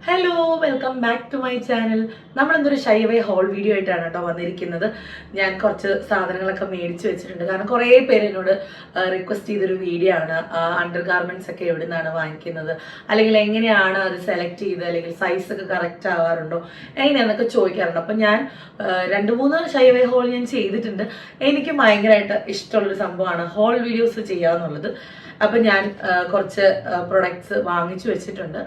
Hello, welcome back to my channel. നമ്മളെന്തൊരു ഷൈവേ ഹോൾ വീഡിയോ ആയിട്ടാണ് കേട്ടോ വന്നിരിക്കുന്നത്. ഞാൻ കുറച്ച് സാധനങ്ങളൊക്കെ മേടിച്ച് വെച്ചിട്ടുണ്ട്. കാരണം കുറേ പേര് എന്നോട് റിക്വസ്റ്റ് ചെയ്തൊരു വീഡിയോ ആണ്. അണ്ടർ ഗാർമെന്റ്സ് ഒക്കെ എവിടെ നിന്നാണ് വാങ്ങിക്കുന്നത്, അല്ലെങ്കിൽ എങ്ങനെയാണ് അത് സെലക്ട് ചെയ്ത്, അല്ലെങ്കിൽ സൈസ് ഒക്കെ കറക്റ്റ് ആവാറുണ്ടോ, എങ്ങനെയാണെന്നൊക്കെ ചോദിക്കാറുണ്ട്. അപ്പം ഞാൻ 2-3 ഷൈവേ ഹോൾ ഞാൻ ചെയ്തിട്ടുണ്ട്. എനിക്ക് ഭയങ്കരമായിട്ട് ഇഷ്ടമുള്ളൊരു സംഭവമാണ് ഹോൾ വീഡിയോസ് ചെയ്യാന്നുള്ളത്. അപ്പം ഞാൻ കുറച്ച് പ്രൊഡക്ട്സ് വാങ്ങിച്ചു വെച്ചിട്ടുണ്ട്.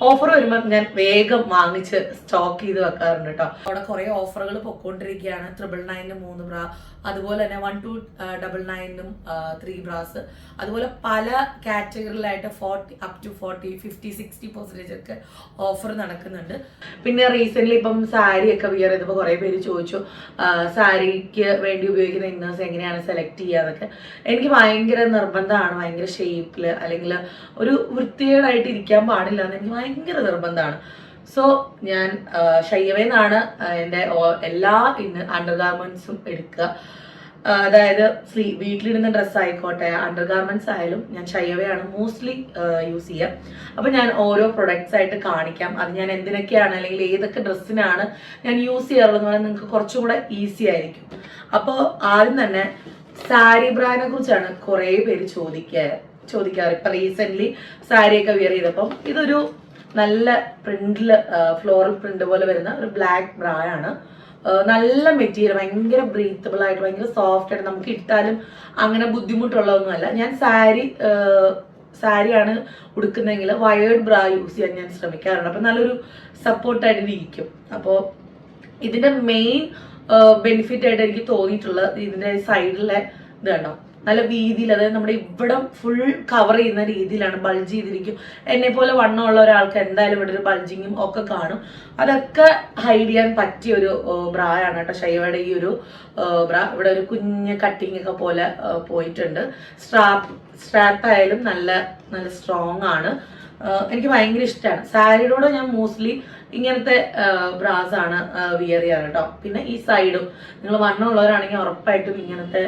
ഓഫർ വരുമ്പോൾ ഞാൻ വേഗം വാങ്ങിച്ച് സ്റ്റോക്ക് ചെയ്ത് വെക്കാറുണ്ട് കേട്ടോ. അവിടെ കുറേ ഓഫറുകൾ പൊക്കോണ്ടിരിക്കുകയാണ്. 999 3 ബ്രാ, അതുപോലെ തന്നെ 1299 3 ബ്രാസ്, അതുപോലെ പല കാറ്റഗറിയിലായിട്ട് 40 up to 40, 50, 60% ഒക്കെ ഓഫർ നടക്കുന്നുണ്ട്. പിന്നെ റീസെന്റ് ഇപ്പം സാരി ഒക്കെ വിയർ ചെയ്തപ്പോൾ കുറേ പേര് ചോദിച്ചു സാരിക്ക് വേണ്ടി ഉപയോഗിക്കുന്ന ഇന്നേഴ്സ് എങ്ങനെയാണ് സെലക്ട് ചെയ്യാന്നൊക്കെ. എനിക്ക് ഭയങ്കര നിർബന്ധമാണ്, ഭയങ്കര ഷേപ്പിൽ അല്ലെങ്കിൽ ഒരു വൃത്തികേടായിട്ട് ഇരിക്കാൻ പാടില്ല എന്ന് എനിക്ക് ഭയങ്കര നിർബന്ധമാണ്. സോ ഞാൻ ഷൈവെന്നാണ് എൻ്റെ എല്ലാ അണ്ടർ ഗാർമെന്റ്സും എടുക്കുക. അതായത് വീട്ടിലിടുന്ന ഡ്രസ്സ് ആയിക്കോട്ടെ, അണ്ടർ ഗാർമെന്റ്സ് ആയാലും ഞാൻ ഷൈവയാണ് മോസ്റ്റ്ലി യൂസ് ചെയ്യുക. അപ്പം ഞാൻ ഓരോ പ്രൊഡക്ട്സ് ആയിട്ട് കാണിക്കാം. അത് ഞാൻ എന്തിനൊക്കെയാണ് അല്ലെങ്കിൽ ഏതൊക്കെ ഡ്രസ്സിനാണ് ഞാൻ യൂസ് ചെയ്യാറുള്ളതെന്ന് പറഞ്ഞാൽ നിങ്ങൾക്ക് കുറച്ചും കൂടെ ഈസി ആയിരിക്കും. അപ്പോൾ ആദ്യം തന്നെ സാരി ബ്രാനെ കുറിച്ചാണ് കുറേ പേര് ചോദിക്കാറ്. ഇപ്പൊ റീസെന്റ് സാരിയൊക്കെ വിയർ ചെയ്തപ്പം ഇതൊരു നല്ല പ്രിന്റില് ഫ്ലോറൽ പ്രിന്റ് പോലെ വരുന്ന ഒരു ബ്ലാക്ക് ബ്രാ ആണ്. നല്ല മെറ്റീരിയൽ, ഭയങ്കര ബ്രീത്തബിൾ ആയിട്ട്, ഭയങ്കര സോഫ്റ്റ് ആയിട്ട്, നമുക്ക് ഇട്ടാലും അങ്ങനെ ബുദ്ധിമുട്ടുള്ളതൊന്നുമല്ല. ഞാൻ സാരിയാണ് ഉടുക്കുന്നതെങ്കിൽ വയേർഡ് ബ്രാ യൂസ് ചെയ്യാൻ ഞാൻ ശ്രമിക്കാറുണ്ട്. അപ്പൊ നല്ലൊരു സപ്പോർട്ടായിട്ട് ഇരിക്കും. അപ്പോൾ ഇതിന്റെ മെയിൻ ബെനിഫിറ്റ് ആയിട്ട് എനിക്ക് തോന്നിയിട്ടുള്ളത് ഇതിന്റെ സൈഡിലെ ഇത് കണ്ടോ, നല്ല വീതിയിൽ, അതായത് നമ്മുടെ ഇവിടം ഫുൾ കവർ ചെയ്യുന്ന രീതിയിലാണ് ബൾജ് ചെയ്തിരിക്കും. എന്നെ പോലെ വണ്ണമുള്ള ഒരാൾക്ക് എന്തായാലും ഇവിടെ ഒരു ബൾജിങ്ങും ഒക്കെ കാണും. അതൊക്കെ ഹൈഡ് ചെയ്യാൻ പറ്റിയ ഒരു ബ്രായാണ് കേട്ടോ ഷൈവയുടെ ഈ ഒരു ബ്രാ. ഇവിടെ ഒരു കുഞ്ഞ് കട്ടിങ് ഒക്കെ പോലെ പോയിട്ടുണ്ട്. സ്ട്രാപ്പ് ആയാലും നല്ല നല്ല സ്ട്രോങ് ആണ്. എനിക്ക് ഭയങ്കര ഇഷ്ടമാണ്. സാരിയുടെ കൂടെ ഞാൻ മോസ്റ്റ്ലി ഇങ്ങനത്തെ ബ്രാസ് ആണ് വിയർ ചെയ്യാറ് കേട്ടോ. പിന്നെ ഈ സൈഡും നിങ്ങൾ വണ്ണമുള്ളവരാണെങ്കിൽ ഉറപ്പായിട്ടും ഇങ്ങനത്തെ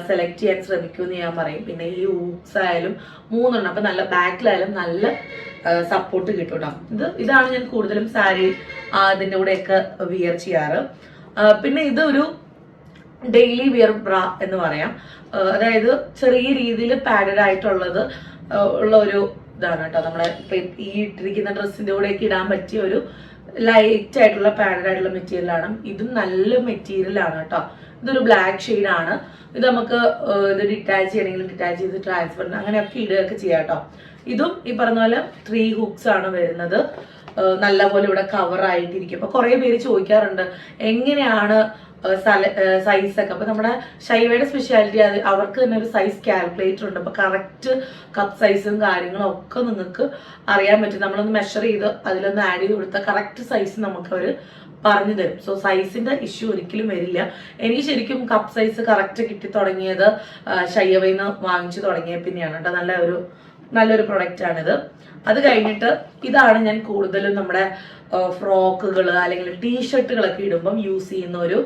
സെലക്ട് ചെയ്യാൻ ശ്രമിക്കുമെന്ന് ഞാൻ പറയും. പിന്നെ ഈ ഹൂക്സ് ആയാലും 3 എണ്ണം, അപ്പൊ നല്ല ബാക്കിലായാലും നല്ല സപ്പോർട്ട് കിട്ടും കേട്ടോ. ഇതാണ് ഞാൻ കൂടുതലും സാരി അതിൻ്റെ കൂടെയൊക്കെ വിയർ ചെയ്യാറ്. പിന്നെ ഇത് ഒരു ഡെയിലി വിയർ ബ്രാ എന്ന് പറയാം. അതായത് ചെറിയ രീതിയിൽ പാഡഡ് ആയിട്ടുള്ളത് ഉള്ള ഒരു ഇതാണ് കേട്ടോ. നമ്മളെ ഈ ഇട്ടിരിക്കുന്ന ഡ്രസ്സിന്റെ കൂടെയൊക്കെ ഇടാൻ പറ്റിയ ഒരു ലൈറ്റ് ആയിട്ടുള്ള പാഡഡ് ആയിട്ടുള്ള മെറ്റീരിയലാണ്. ഇതും നല്ല മെറ്റീരിയലാണ് കേട്ടോ. ഇതൊരു ബ്ലാക്ക് ഷെയ്ഡാണ്. ഇത് നമുക്ക് ഇത് ഡിറ്റാച്ച് ചെയ്യണമെങ്കിൽ ഡിറ്റാച്ച് ചെയ്ത് ട്രാൻസ്ഫർ അങ്ങനെയൊക്കെ ഇടുകയൊക്കെ ചെയ്യാം കേട്ടോ. ഇതും ഈ പറഞ്ഞ പോലെ 3 ഹുക്സ് ആണ് വരുന്നത്. നല്ലപോലെ ഇവിടെ കവർ ആയിട്ടിരിക്കും. അപ്പൊ കുറെ പേര് ചോദിക്കാറുണ്ട് എങ്ങനെയാണ് സൈസൊക്കെ. അപ്പൊ നമ്മുടെ ഷൈവയുടെ സ്പെഷ്യാലിറ്റി അത് അവർക്ക് തന്നെ ഒരു സൈസ് കാൽക്കുലേറ്റർ ഉണ്ട്. അപ്പൊ കറക്റ്റ് കപ്പ് സൈസും കാര്യങ്ങളും ഒക്കെ നിങ്ങൾക്ക് അറിയാൻ പറ്റും. നമ്മളൊന്ന് മെഷർ ചെയ്ത് അതിലൊന്ന് ആഡ് ചെയ്ത് കൊടുത്താൽ കറക്റ്റ് സൈസ് നമുക്ക് അവർ പറഞ്ഞു തരും. സോ സൈസിന്റെ ഇഷ്യൂ ഒരിക്കലും വരില്ല. എനിക്ക് ശരിക്കും കപ്പ് സൈസ് കറക്റ്റ് കിട്ടി തുടങ്ങിയത് ഷൈവയിൽ നിന്ന് വാങ്ങിച്ചു തുടങ്ങിയ പിന്നെയാണ് കേട്ടോ. നല്ലൊരു പ്രൊഡക്റ്റ് ആണിത്. അത് കഴിഞ്ഞിട്ട് ഇതാണ് ഞാൻ കൂടുതലും നമ്മുടെ ഫ്രോക്കുകൾ അല്ലെങ്കിൽ ടീഷർട്ടുകളൊക്കെ ഇടുമ്പം യൂസ് ചെയ്യുന്ന ഒരു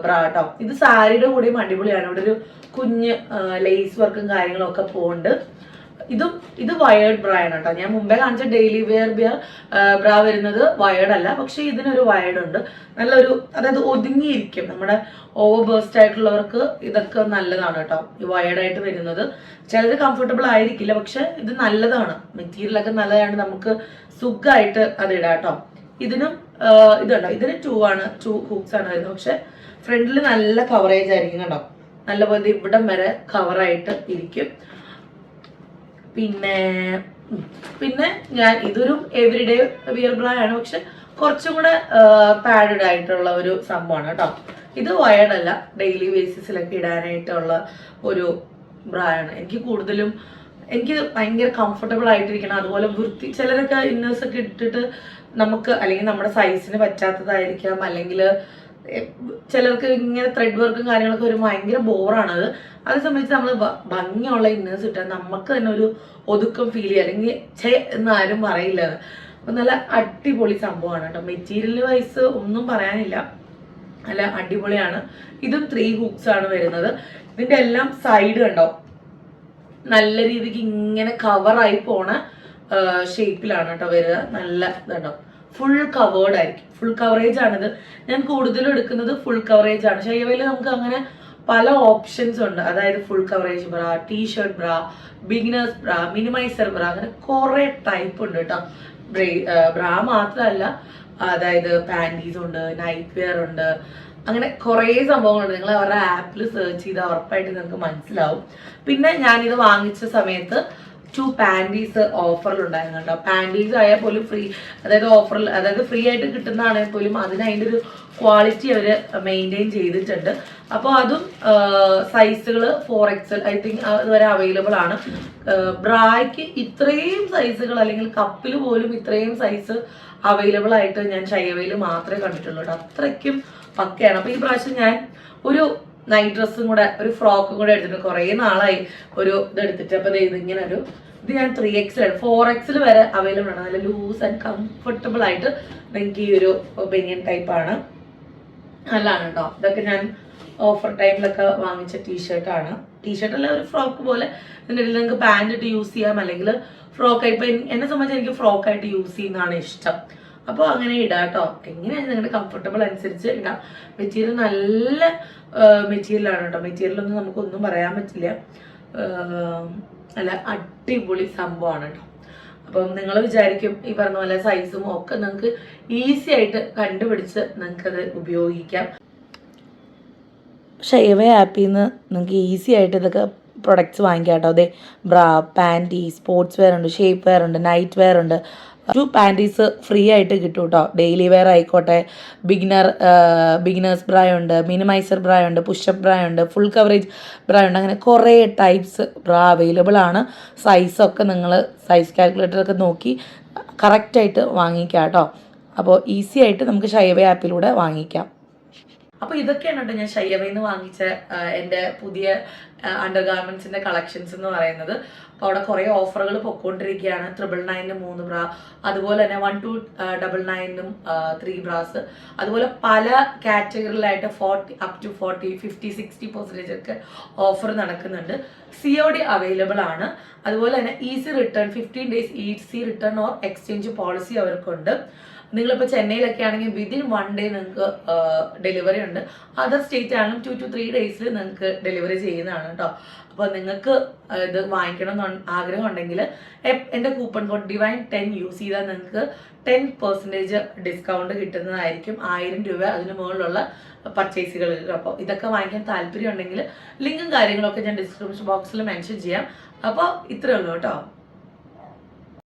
ബ്രാ കേട്ടോ. ഇത് സാരിയുടെ കൂടെയും അടിപൊളിയാണ്. ഇവിടെ ഒരു കുഞ്ഞ് ലേസ് വർക്കും കാര്യങ്ങളും ഒക്കെ പോകുന്നുണ്ട്. ഇത് വയേർഡ് ബ്രാ ആണ് കേട്ടോ. ഞാൻ മുമ്പേ കാണിച്ച ഡെയിലി വെയർ ബ്രാ വരുന്നത് വയേർഡ് അല്ല, പക്ഷെ ഇതിനൊരു വയേർഡ് ഉണ്ട്. നല്ലൊരു, അതായത് ഒതുങ്ങിയിരിക്കും. നമ്മുടെ ഓവർ ബേസ്റ്റ് ആയിട്ടുള്ളവർക്ക് ഇതൊക്കെ നല്ലതാണ് കേട്ടോ. ഈ വയേർഡ് ആയിട്ട് വരുന്നത് ചിലത് കംഫർട്ടബിൾ ആയിരിക്കില്ല, പക്ഷെ ഇത് നല്ലതാണ്. മെറ്റീരിയലൊക്കെ നല്ലതാണ്, നമുക്ക് സുഖമായിട്ട് അത് ഇടാം കേട്ടോ. ഇതിനും ഇതുണ്ടോ, ഇതിന് 2 ഹൂക്സ് ആണ് വരുന്നത്. പക്ഷെ ഫ്രണ്ടിൽ നല്ല കവറേജ് ആയിരിക്കും കേട്ടോ. നല്ലപോലെ ഇവിടം വരെ കവറായിട്ട് ഇരിക്കും. പിന്നെ ഞാൻ ഇതൊരു എവറിഡേ വിയർ ബ്രാ ആണ്, പക്ഷെ കുറച്ചും കൂടെ പാഡഡ് ആയിട്ടുള്ള ഒരു സംഭവമാണ് കേട്ടോ. ഇത് വയേർഡ് അല്ല, ഡെയിലി ബേസിസിലൊക്കെ ഇടാനായിട്ടുള്ള ഒരു ബ്രാ ആണ്. എനിക്ക് ഭയങ്കര കംഫർട്ടബിൾ ആയിട്ടിരിക്കണം. അതുപോലെ ചിലരൊക്കെ ഇന്നേഴ്സ് ഒക്കെ ഇട്ടിട്ട് നമുക്ക് അല്ലെങ്കിൽ നമ്മുടെ സൈസിന് പറ്റാത്തതായിരിക്കാം, അല്ലെങ്കിൽ ചിലർക്ക് ഇങ്ങനെ ത്രെഡ് വർക്കും കാര്യങ്ങളൊക്കെ ഒരു ഭയങ്കര ബോറാണത്. അതേ സംബന്ധിച്ച് നമ്മൾ ഭംഗിയുള്ള ഇന്നേഴ്സ് ഇട്ടാൽ നമുക്ക് തന്നെ ഒരു ഒതുക്കം ഫീൽ ചെയ്യുക, അല്ലെങ്കിൽ എന്ന് ആരും പറയില്ല. അപ്പൊ നല്ല അടിപൊളി സംഭവമാണ് കേട്ടോ. മെറ്റീരിയൽ വൈസ് ഒന്നും പറയാനില്ല, നല്ല അടിപൊളിയാണ്. ഇതും 3 ഹുക്സ് ആണ് വരുന്നത്. ഇതിന്റെ എല്ലാം സൈഡ് കണ്ടോ, നല്ല രീതിക്ക് ഇങ്ങനെ കവറായി പോണ ഷേപ്പിലാണ് കേട്ടോ വരിക. നല്ല ഇതുണ്ടോ, ഫുൾ കവേർഡ് ആയിരിക്കും, ഫുൾ കവറേജ് ആണിത്. ഞാൻ കൂടുതലും എടുക്കുന്നത് ഫുൾ കവറേജ് ആണ്. ഷൈവയിൽ നമുക്ക് അങ്ങനെ പല ഓപ്ഷൻസ് ഉണ്ട്. അതായത് ഫുൾ കവറേജ് ബ്രാ, ടീഷർട്ട് ബ്രാ, ബിഗിനേഴ്സ് ബ്രാ, മിനിമൈസർ ബ്രാ, അങ്ങനെ കുറെ ടൈപ്പ് ഉണ്ട് കേട്ടോ. ബ്രാ മാത്രമല്ല, അതായത് പാൻറ്റീസ് ഉണ്ട്, നൈറ്റ് വെയർ ഉണ്ട്, അങ്ങനെ കുറേ സംഭവങ്ങളുണ്ട്. നിങ്ങൾ അവരുടെ ആപ്പിൽ സെർച്ച് ചെയ്താൽ ഉറപ്പായിട്ട് നിങ്ങൾക്ക് മനസ്സിലാവും. പിന്നെ ഞാനിത് വാങ്ങിച്ച സമയത്ത് 2 പാൻറ്റീസ് ഓഫറിലുണ്ടായിരുന്നു കേട്ടോ. പാൻറ്റീസ് ആയാൽ പോലും ഫ്രീ, അതായത് ഓഫറിൽ, അതായത് ഫ്രീ ആയിട്ട് കിട്ടുന്നതാണെങ്കിൽ പോലും അതിന് അതിൻ്റെ ഒരു ക്വാളിറ്റി അവർ മെയിൻറ്റെയിൻ ചെയ്തിട്ടുണ്ട്. അപ്പോൾ അതും സൈസുകൾ 4XL ഐ തിങ്ക് അതുവരെ അവൈലബിൾ ആണ്. ബ്രായ്ക്ക് ഇത്രയും സൈസുകൾ, അല്ലെങ്കിൽ കപ്പിൽ പോലും ഇത്രയും സൈസ് അവൈലബിൾ ആയിട്ട് ഞാൻ ഷൈവയിൽ മാത്രമേ കണ്ടിട്ടുള്ളൂ കേട്ടോ. അത്രയ്ക്കും പക്കയാണ്. അപ്പോൾ ഈ പ്രാവശ്യം ഞാൻ ഒരു നൈറ്റ് ഡ്രസ്സും കൂടെ, ഒരു ഫ്രോക്കും കൂടെ എടുത്തിട്ട് കുറേ നാളായി ഒരു ഇതെടുത്തിട്ട്. അപ്പോൾ ഇതിങ്ങനെ ഇത് ഞാൻ 3XL 4XL വരെ അവൈലബിൾ ആണ്. നല്ല ലൂസ് ആൻഡ് കംഫർട്ടബിൾ ആയിട്ട് നിങ്ങൾക്ക് ഈ ഒരു ബനിയൻ ടൈപ്പാണ്. നല്ലതാണ് കേട്ടോ. ഇതൊക്കെ ഞാൻ ഓഫർ ടൈമിലൊക്കെ വാങ്ങിച്ച ടീഷർട്ടാണ്. ടീഷർട്ട് അല്ല, ഒരു ഫ്രോക്ക് പോലെ. ഇതിൻ്റെ ഇടയിൽ നിങ്ങൾക്ക് പാൻറ് ഇട്ട് യൂസ് ചെയ്യാം, അല്ലെങ്കിൽ ഫ്രോക്കായി. ഇപ്പം എന്നെ സംബന്ധിച്ച് എനിക്ക് ഫ്രോക്കായിട്ട് യൂസ് ചെയ്യുന്നതാണ് ഇഷ്ടം. അപ്പോൾ അങ്ങനെ ഇടാം കേട്ടോ. എങ്ങനെയാണ് നിങ്ങളുടെ കംഫർട്ടബിൾ അനുസരിച്ച് ഇടാം. മെറ്റീരിയൽ നല്ല മെറ്റീരിയലാണ് കേട്ടോ. മെറ്റീരിയലൊന്നും നമുക്കൊന്നും പറയാൻ പറ്റില്ല. നല്ല അടിപൊളി സംഭവമാണ് കേട്ടോ. അപ്പം നിങ്ങൾ വിചാരിക്കും ഈ പറഞ്ഞ പോലെ സൈസും ഒക്കെ നിങ്ങൾക്ക് ഈസി ആയിട്ട് കണ്ടുപിടിച്ച് നിങ്ങൾക്കത് ഉപയോഗിക്കാം. ഷൈവ ആപ്പിൽ നിന്ന് നിങ്ങൾക്ക് ഈസി ആയിട്ട് ഇതൊക്കെ പ്രൊഡക്ട്സ് വാങ്ങിക്കാം കേട്ടോ. അതെ, ബ്രാ, പാൻറ്റി, സ്പോർട്സ് വെയർ ഉണ്ട്, ഷേപ്പ് വെയർ ഉണ്ട്, നൈറ്റ് വെയർ ഉണ്ട്. 2 പാൻറ്റീസ് ഫ്രീ ആയിട്ട് കിട്ടും കേട്ടോ. ഡെയിലി വെയർ ആയിക്കോട്ടെ, ബിഗിനേഴ്സ് ബ്രാ ഉണ്ട്, മിനിമൈസർ ബ്രാ ഉണ്ട്, പുഷപ്പ് ബ്രാ ഉണ്ട്, ഫുൾ കവറേജ് ബ്രാ ഉണ്ട്. അങ്ങനെ കുറേ ടൈപ്സ് ബ്രാ അവൈലബിൾ ആണ്. സൈസൊക്കെ നിങ്ങൾ സൈസ് കാൽക്കുലേറ്ററൊക്കെ നോക്കി കറക്റ്റായിട്ട് വാങ്ങിക്കാം കേട്ടോ. അപ്പോൾ ഈസി ആയിട്ട് നമുക്ക് ഷൈവ ആപ്പിലൂടെ വാങ്ങിക്കാം. അപ്പോൾ ഇതൊക്കെയാണ് കേട്ടോ ഞാൻ ഷൈവയിൽ നിന്ന് വാങ്ങിച്ച എൻ്റെ പുതിയ അണ്ടർ ഗാർമെൻറ്റ്സിൻ്റെ കളക്ഷൻസ് എന്ന് പറയുന്നത്. അപ്പോൾ അവിടെ കുറേ ഓഫറുകൾ പൊയ്ക്കൊണ്ടിരിക്കുകയാണ്. 999 3 ബ്രാ, അതുപോലെ തന്നെ 1299 3 ബ്രാസ്, അതുപോലെ പല കാറ്റഗറിയിലായിട്ട് 40 up to 40, 50, 60% ഒക്കെ ഓഫർ നടക്കുന്നുണ്ട്. COD അവൈലബിൾ ആണ്. അതുപോലെ തന്നെ easy return, 15 days easy written or exchange policy അവർക്കുണ്ട്. നിങ്ങളിപ്പോൾ ചെന്നൈയിലൊക്കെ ആണെങ്കിൽ വിതിൻ 1 day നിങ്ങൾക്ക് ഡെലിവറി ഉണ്ട്. അതർ സ്റ്റേറ്റ് ആണെങ്കിലും 2 to 3 days നിങ്ങൾക്ക് ഡെലിവറി ചെയ്യുന്നതാണ് കേട്ടോ. അപ്പോൾ നിങ്ങൾക്ക് ഇത് വാങ്ങിക്കണം എന്ന് ആഗ്രഹം ഉണ്ടെങ്കിൽ എൻ്റെ കൂപ്പൺ കോഡ് DIVINE10 യൂസ് ചെയ്താൽ നിങ്ങൾക്ക് 10% ഡിസ്കൗണ്ട് കിട്ടുന്നതായിരിക്കും. 1000 രൂപ അതിന് മുകളിലുള്ള പർച്ചേസുകൾ. അപ്പോൾ ഇതൊക്കെ വാങ്ങിക്കാൻ താല്പര്യം ഉണ്ടെങ്കിൽ ലിങ്കും കാര്യങ്ങളൊക്കെ ഞാൻ ഡിസ്ക്രിപ്ഷൻ ബോക്സിൽ മെൻഷൻ ചെയ്യാം. അപ്പോൾ ഇത്രയേ ഉള്ളൂ കേട്ടോ.